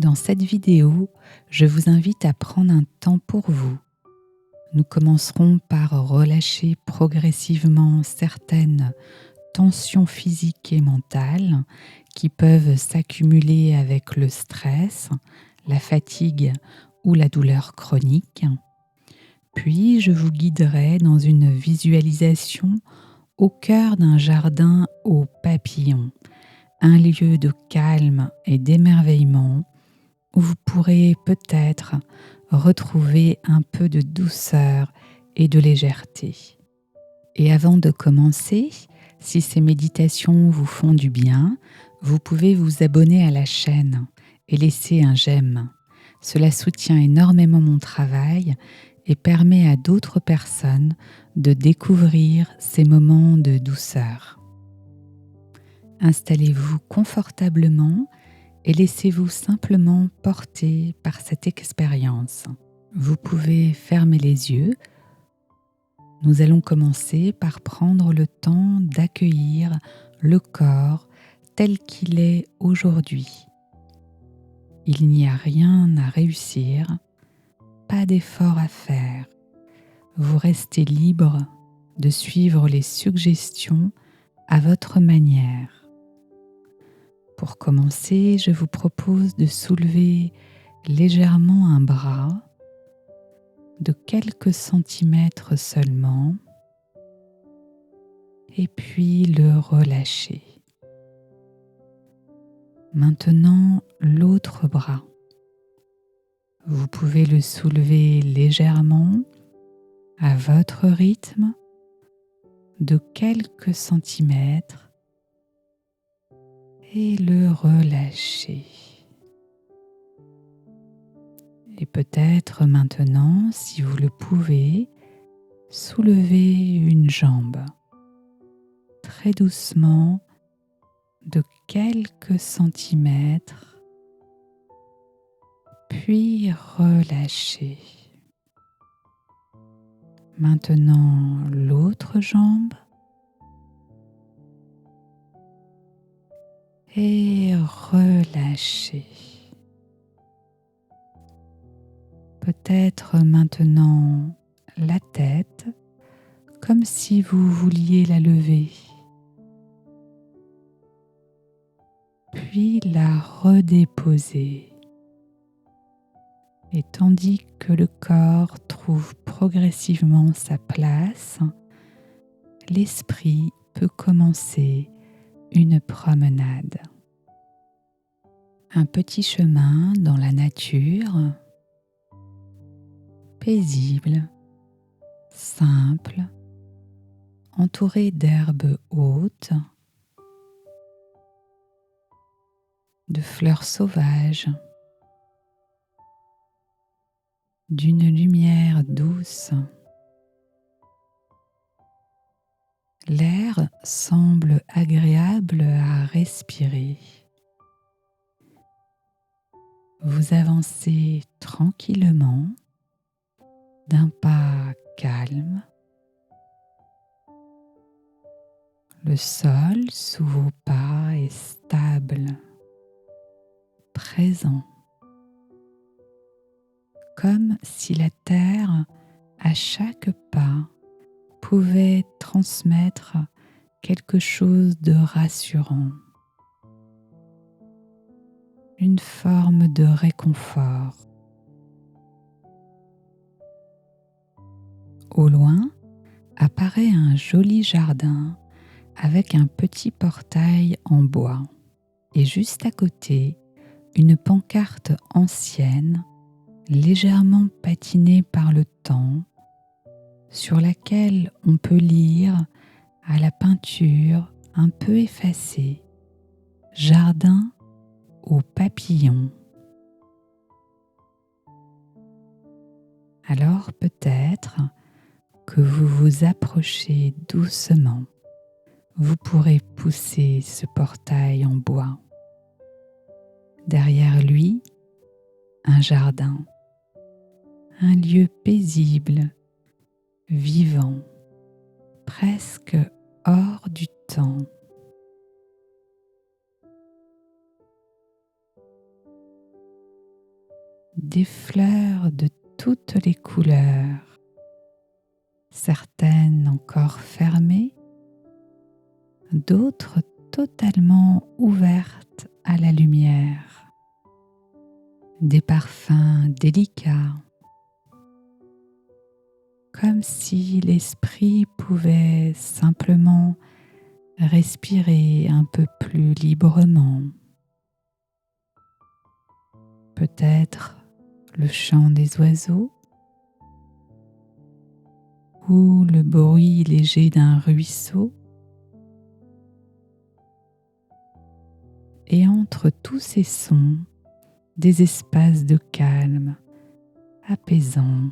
Dans cette vidéo, je vous invite à prendre un temps pour vous. Nous commencerons par relâcher progressivement certaines tensions physiques et mentales qui peuvent s'accumuler avec le stress, la fatigue ou la douleur chronique. Puis, je vous guiderai dans une visualisation au cœur d'un jardin aux papillons, un lieu de calme et d'émerveillement où vous pourrez peut-être retrouver un peu de douceur et de légèreté. Et avant de commencer, si ces méditations vous font du bien, vous pouvez vous abonner à la chaîne et laisser un j'aime. Cela soutient énormément mon travail et permet à d'autres personnes de découvrir ces moments de douceur. Installez-vous confortablement et laissez-vous simplement porter par cette expérience. Vous pouvez fermer les yeux. Nous allons commencer par prendre le temps d'accueillir le corps tel qu'il est aujourd'hui. Il n'y a rien à réussir, pas d'effort à faire. Vous restez libre de suivre les suggestions à votre manière. Pour commencer, je vous propose de soulever légèrement un bras de quelques centimètres seulement et puis le relâcher. Maintenant, l'autre bras. Vous pouvez le soulever légèrement à votre rythme de quelques centimètres et le relâcher. Et peut-être maintenant, si vous le pouvez, soulevez une jambe très doucement de quelques centimètres, puis relâchez. Maintenant, l'autre jambe et relâchez. Peut-être maintenant la tête, comme si vous vouliez la lever, puis la redéposer. Et tandis que le corps trouve progressivement sa place, l'esprit peut commencer une promenade. Un petit chemin dans la nature, paisible, simple, entouré d'herbes hautes, de fleurs sauvages, d'une lumière douce. L'air semble agréable à respirer. Vous avancez tranquillement, d'un pas calme. Le sol sous vos pas est stable, présent, comme si la terre, à chaque pas, pouvait transmettre quelque chose de rassurant, une forme de réconfort. Au loin apparaît un joli jardin avec un petit portail en bois et juste à côté, une pancarte ancienne, légèrement patinée par le temps, sur laquelle on peut lire à la peinture un peu effacée « Jardin aux papillons ». Alors peut-être que vous vous approchez doucement. Vous pourrez pousser ce portail en bois. Derrière lui, un jardin, un lieu paisible, vivant, presque hors du temps. des fleurs de toutes les couleurs, certaines encore fermées, d'autres totalement ouvertes à la lumière, des parfums délicats, comme si l'esprit pouvait simplement respirer un peu plus librement. Peut-être le chant des oiseaux ou le bruit léger d'un ruisseau. Et entre tous ces sons, des espaces de calme, apaisants.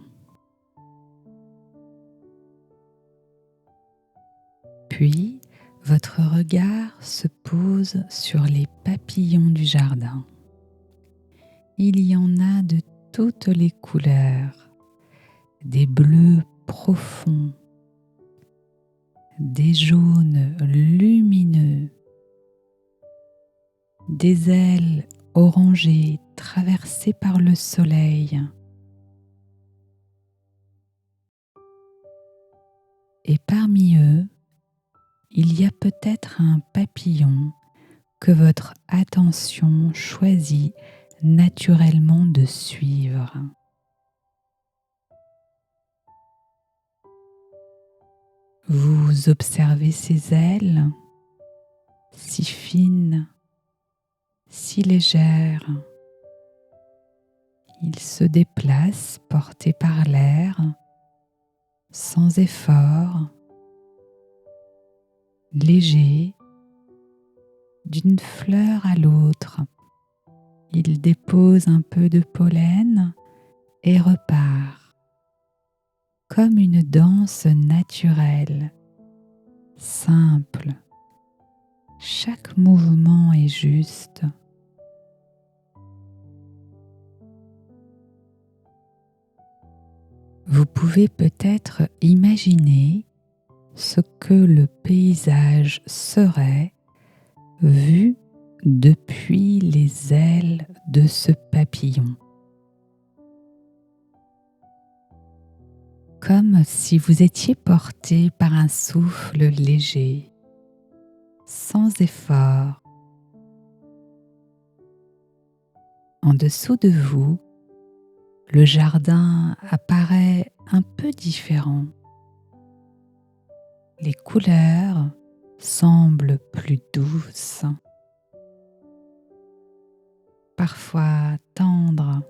Puis, votre regard se pose sur les papillons du jardin. Il y en a de toutes les couleurs, des bleus profonds, des jaunes lumineux, des ailes orangées traversées par le soleil. Et parmi eux, il y a peut-être un papillon que votre attention choisit naturellement de suivre. Vous observez ses ailes, si fines, si légères. Il se déplace porté par l'air, sans effort, léger, d'une fleur à l'autre. Il dépose un peu de pollen et repart, comme une danse naturelle, simple. Chaque mouvement est juste. Vous pouvez peut-être imaginer ce que le paysage serait vu depuis les ailes de ce papillon. Comme si vous étiez porté par un souffle léger, sans effort. En dessous de vous, le jardin apparaît un peu différent. Les couleurs semblent plus douces, parfois tendres,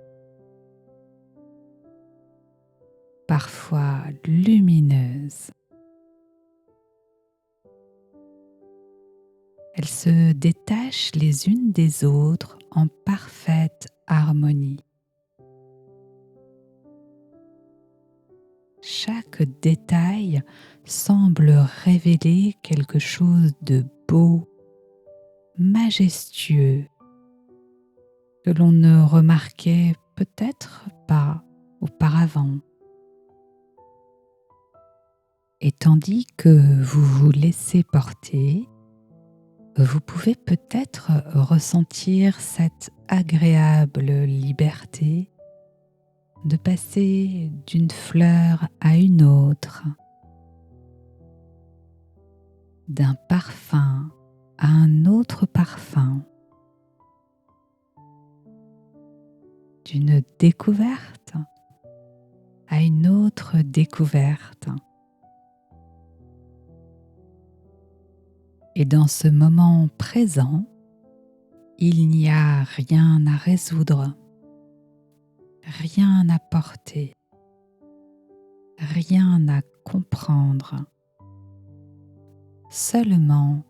parfois lumineuses. Elles se détachent les unes des autres en parfaite harmonie. Chaque détail semble révéler quelque chose de beau, majestueux, que l'on ne remarquait peut-être pas auparavant. Et tandis que vous vous laissez porter, vous pouvez peut-être ressentir cette agréable liberté de passer d'une fleur à une autre, d'un parfum à un autre parfum, d'une découverte à une autre découverte. Et dans ce moment présent, il n'y a rien à résoudre, rien à porter, rien à comprendre. Seulement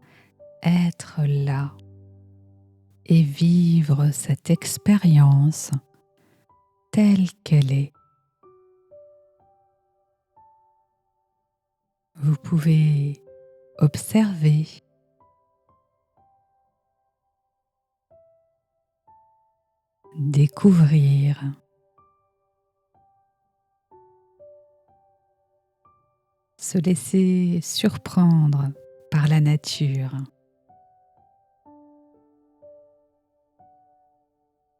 être là et vivre cette expérience telle qu'elle est. Vous pouvez observer, découvrir, se laisser surprendre par la nature.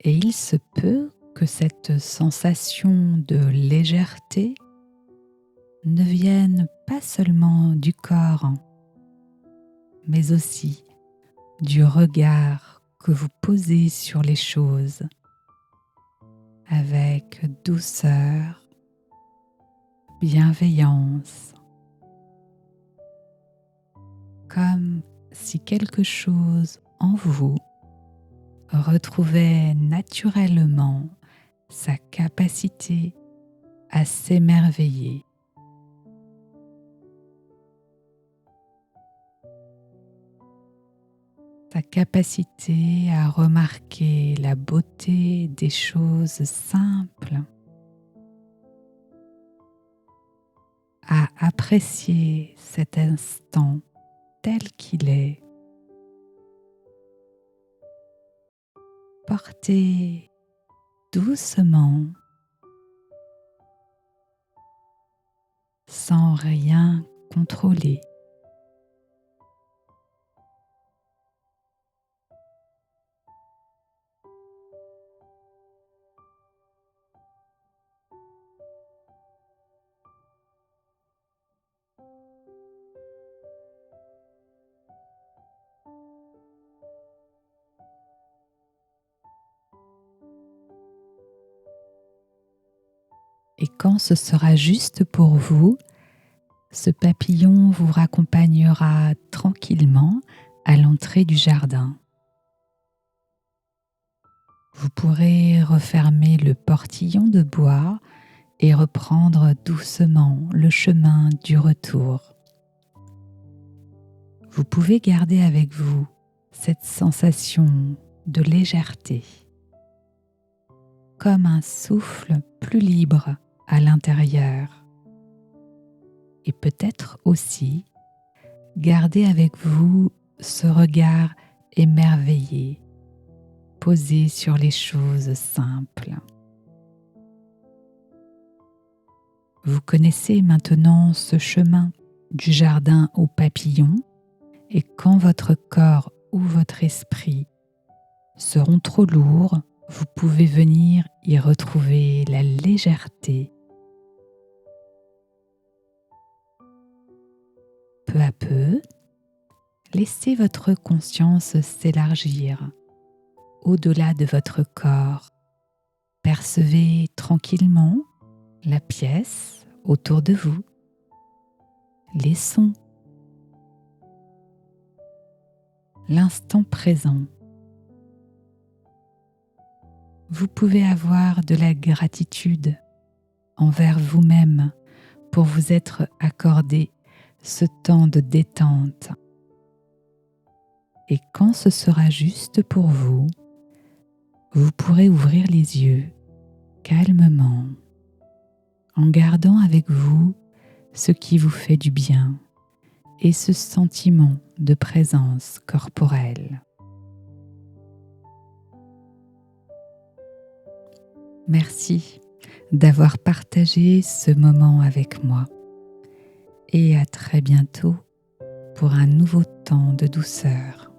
Et il se peut que cette sensation de légèreté ne vienne pas seulement du corps, mais aussi du regard que vous posez sur les choses avec douceur, bienveillance, comme si quelque chose en vous retrouvait naturellement sa capacité à s'émerveiller. Sa capacité à remarquer la beauté des choses simples, à apprécier cet instant tel qu'il est. Portez doucement, sans rien contrôler. Et quand ce sera juste pour vous, ce papillon vous raccompagnera tranquillement à l'entrée du jardin. Vous pourrez refermer le portillon de bois et reprendre doucement le chemin du retour. Vous pouvez garder avec vous cette sensation de légèreté, comme un souffle plus libre à l'intérieur. Et peut-être aussi garder avec vous ce regard émerveillé, posé sur les choses simples. Vous connaissez maintenant ce chemin du jardin au papillon, et quand votre corps ou votre esprit seront trop lourds, vous pouvez venir y retrouver la légèreté. Peu à peu, laissez votre conscience s'élargir au-delà de votre corps. Percevez tranquillement la pièce autour de vous, les sons, l'instant présent. Vous pouvez avoir de la gratitude envers vous-même pour vous être accordé ce temps de détente. Et quand ce sera juste pour vous, vous pourrez ouvrir les yeux calmement en gardant avec vous ce qui vous fait du bien et ce sentiment de présence corporelle. Merci d'avoir partagé ce moment avec moi et à très bientôt pour un nouveau temps de douceur.